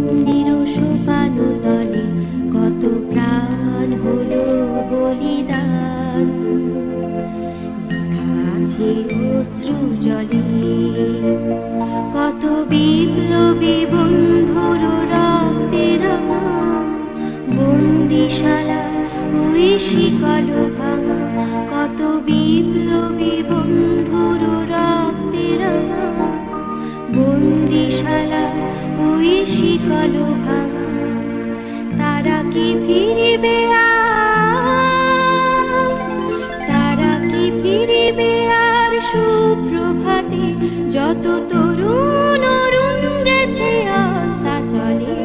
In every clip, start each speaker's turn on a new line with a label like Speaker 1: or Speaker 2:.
Speaker 1: মন্দির সোপানো তলে কত প্রাণ হলো বলিদান, লেখা আছে অশ্রু জলে কত বিপ্লবী বন্ধুর রক্তের বন্দিশালা ওই শিকল ভাঙা, কত বিপ্লবী বন্ধুর রক্তের বন্দিশালা ওই শিকল ভাঙা। তারা কি ফিরিবে আর, তারা কি ফিরিবে আর সুপ্রভাতে, যত তরুণ অরুণ গেছে আস্তা চলে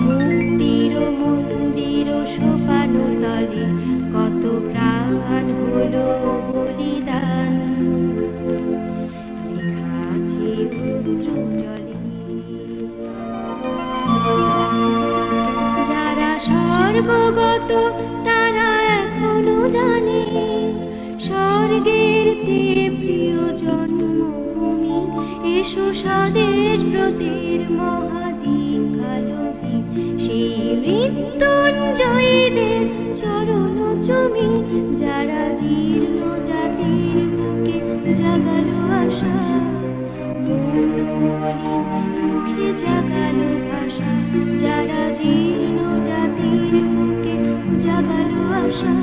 Speaker 1: মুক্তির মন্দির সোপানো তলে কত প্রাণ হলো বলিদান, লেখা আছে অশ্রু জলে। যারা সর্বগত তারা এখনো জানে স্বর্গের চেয়ে প্রিয় জন্মভূমি, এসো স্বদেশ ব্রতের মহাদীক্ষালোভী, সেই মৃত্যুঞ্জয়ীদের চরণ চুমি, যারা জীর্ণ জাতির বুকে জাগালো আশা, মুখে জাগালো ভাষা, যারা জীর্ণ জাতির বুকে জাগালো আশা।